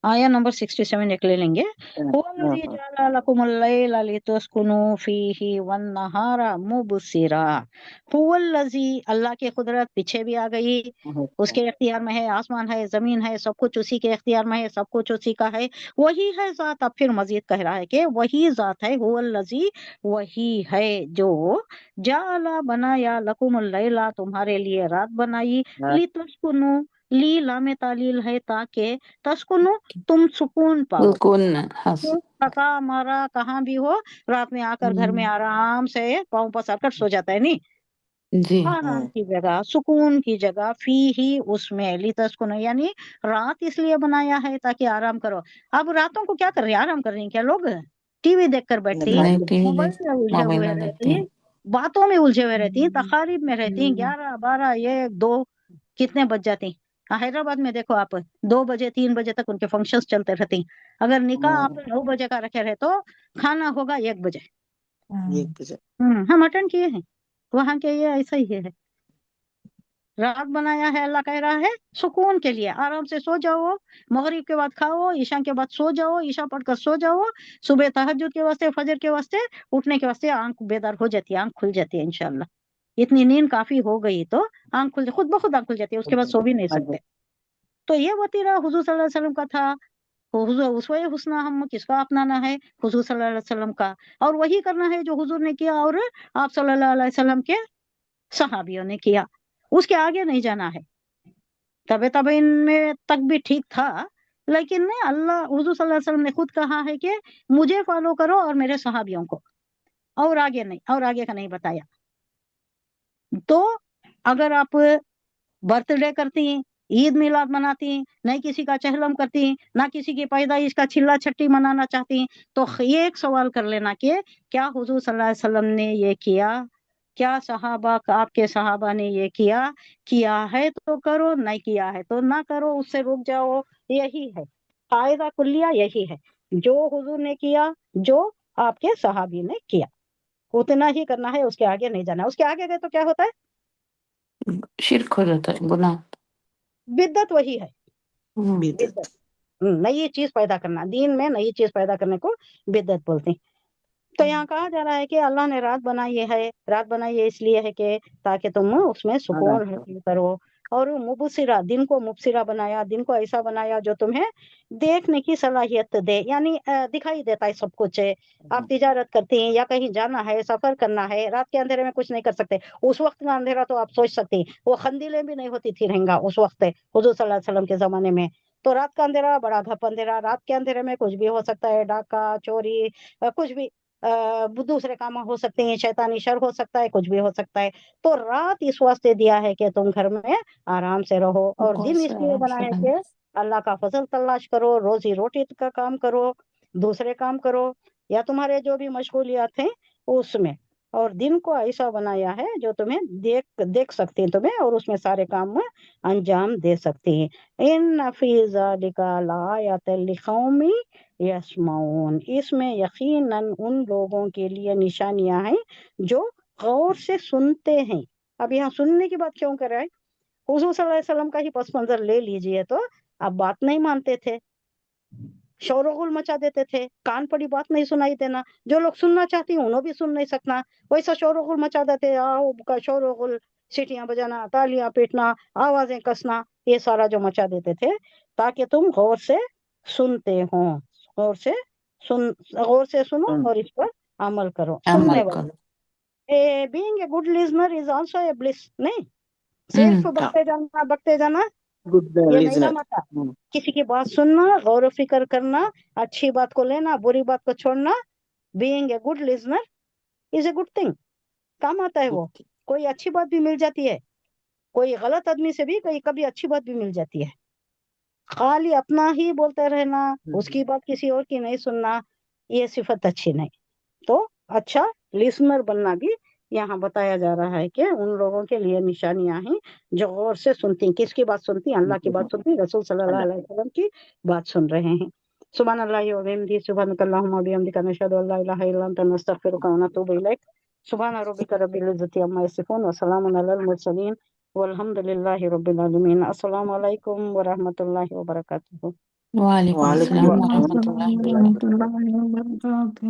आया नंबर 67 एक ले लेंगे। हुवल्लज़ी जअला लकुमुल लैला लितस्कुनू फीही वन्नहारा मुबसिरा। हुवल्लज़ी, अल्लाह की कुदरत पीछे भी आ गई, उसके इख्तियार में है, आसमान है, जमीन है, सब कुछ उसी के इख्तियार में है, सब कुछ उसी का है, वही है जात। अब फिर मजीद कह रहा है कि वही जात है, हुवल्लज़ी, वही है जो जअला बनाया लकुमुल लैला, तुम्हारे लिए रात बनाई, लितस्कुनू, ली लामे तालील है ताकि, तस्कुनु, तुम सुकून पाओ। बिल्कुल हस थका मारा कहाँ भी हो, रात में आकर घर में आराम से पाँव पसार कर सो जाता है, नहीं? जी आराम की जगह, सुकून की जगह, फी ही, उसमें, लितस्कुनु, यानी रात इसलिए बनाया है ताकि आराम करो। अब रातों को क्या कर रहे हैं? आराम कर रही हैं क्या लोग? टीवी देखकर बैठती हैं, नहीं टीवी मोबाइल में उलझे मोबाइल हुए में देखते रहती हैं, हैं। बातों में उलझे हुए रहती हैं, तकारीब में रहती हैं, 11 12 1 2 कितने बज जाते हैं। हैदराबाद में देखो आप, 2 बजे 3 बजे तक उनके फंक्शंस चलते रहते हैं। अगर निकाह आप 9 बजे का रखे रहे तो खाना होगा 1 बजे। हम अटेंड किए हैं वहां के, ये ऐसा ही है। रात बनाया है, अल्लाह कह रहा है सुकून के लिए, आराम से सो जाओ, मगरिब के बाद खाओ, ईशा के बाद सो जाओ, ईशा पढ़कर सो जाओ, सुबह तहज्जुद के वास्ते, फजर के वास्ते उठने के वास्ते आंख बेदार हो जाती है, आंख खुल जाती है इंशाल्लाह। इतनी नींद काफी हो गई तो आंख खुल, खुद ब खुद आंख खुल जाती है, उसके बाद सो भी नहीं सकते। तो ये वतीरा हुजूर सल्लल्लाहु अलैहि वसल्लम का था। हुजूर उसवे हुस्ना हम किसका अपनाना है? हुजूर सल्लल्लाहु अलैहि वसल्लम का, और वही करना है जो हुजूर ने किया और आप सल्लल्लाहु अलैहि वसल्लम के सहाबियों ने किया, उसके आगे नहीं जाना है। तबे तबे इनमें तक भी ठीक था, लेकिन ने अल्लाह, हुजूर सल्लल्लाहु अलैहि वसल्लम ने खुद कहा है कि मुझे फॉलो करो और मेरे सहाबियों को, और आगे नहीं, और आगे का नहीं बताया। तो अगर आप बर्थडे करती हैं, ईद मिलाद मनाती हैं, नहीं किसी का चहलम करती हैं, ना किसी की पैदाइश का चिल्ला छट्टी मनाना चाहती हैं, तो ये एक सवाल कर लेना कि क्या हुजूर सल्लल्लाहु अलैहि वसल्लम ने ये किया? क्या सहाबा, आपके सहाबा ने ये किया? किया है तो करो, नहीं किया है तो ना करो, उससे रुक जाओ। यही है कायदा कुल्लिया, यही है जो हुजूर ने किया, जो आपके सहाबी ने किया, उतना ही करना है, उसके आगे नहीं जाना। उसके आगे गए तो क्या होता है? शिरक हो जाता है, गुनाह। बिद्दत वही है, बिदत। बिद्दत। नई चीज पैदा करना, दीन में नई चीज पैदा करने को बिद्दत बोलते हैं। तो यहाँ कहा जा रहा है कि अल्लाह ने रात बनाई है, रात बनाई है इसलिए है कि ताकि तुम उसमें सुकून हासिल करो, और मुबसिरा, दिन को मुबसिरा बनाया, दिन को ऐसा बनाया जो तुम्हें देखने की सलाहियत दे, यानी दिखाई देता है सब कुछ है। आप तिजारत करते हैं या कहीं जाना है, सफर करना है, रात के अंधेरे में कुछ नहीं कर सकते। उस वक्त का अंधेरा तो आप सोच सकते हैं, वो खंदीलें भी नहीं होती थी रहेंगा उस वक्त हुजूर सल्लल्लाहु अलैहि वसल्लम के जमाने में। तो रात का अंधेरा बड़ा घप अंधेरा, रात के अंधेरे में कुछ भी हो सकता है, डाका चोरी, कुछ भी दूसरे काम हो सकते हैं, शैतानी शर हो सकता है, कुछ भी हो सकता है। तो रात इस वास्ते दिया है कि तुम घर में आराम से रहो, और दिन इसलिए बना है कि अल्लाह का फजल तलाश करो, रोजी रोटी का काम करो, दूसरे काम करो, या तुम्हारे जो भी मशगूलियात हैं उसमें। और दिन को ऐसा बनाया है जो तुम्हें देख देख सकते हैं तुम्हें, और उसमें सारे काम में अंजाम दे सकते हैं। इन फी ज़ालिका लायातन लिकौमी यस्माऊन, इसमें यकीनन उन लोगों के लिए निशानियां हैं जो गौर से सुनते हैं। अब यहाँ सुनने की बात क्यों कर रहा है? हुजूर सल्लल्लाहु अलैहि वसल्लम का ही पस मंजर ले लीजिए, तो अब बात नहीं मानते थे, शोरगुल मचा देते थे, कान पड़ी बात नहीं सुनाई देना, जो लोग सुनना चाहती हैं उन्होंने भी सुन नहीं सकना, वैसा शोरगुल मचा देते, आओ का शोरगुल, सीटियां बजाना, तालियां पीटना, आवाजें कसना, ये सारा जो मचा देते थे, ताकि तुम गौर से सुनते हो, गौर से गौर से सुनो और इस पर अमल करो, सुनने अमल वाले। करो। Being a good listener is also a bliss, नहीं? सिर्फ बकते जाना ये नहीं काम आता। किसी की बात सुनना, गौर व फिक्र करना, अच्छी बात को लेना, बुरी बात को छोड़ना, being a good listener is a good thing, काम आता है वो। कोई अच्छी बात भी मिल जाती है, कोई गलत आदमी से भी कहीं कभी अच्छी बात भी मिल जाती है। खाली अपना ही बोलते रहना, उसकी बात किसी और की नहीं सुनना, ये सिफत अच्छी नहीं। तो अच्छा लिसनर बनना भी यहाँ बताया जा रहा है कि उन लोगों के लिए निशानियां हैं जो गौर से सुनती हैं। किसकी बात सुनती हैं? अल्लाह की बात सुनती हैं, रसूल सल्लल्लाहु अलैहि वसल्लम की बात सुन रहे हैं। सुभान अल्लाह व बिहम्दिही, सुब्हानकल्लाहुम्मा व बिहम्दिका, नशहदु अल्ला इलाहा इल्ला अंता, नस्तगफिरुका व नतूबु इलैक। सुभान रब्बिका रब्बिल इज्जति अम्मा यसिफून व सलामुन अलल मुरसलीन वल्हम्दुलिल्लाहि रब्बिल आलमीन। अस्सलामु अलैकुम व रहमतुल्लाहि व बरकातुहू। وعلیکم وعلیکم السلام السلام ورحمۃ اللہ ورحمۃ وبرکاتہ. اللہ وبرکاتہ.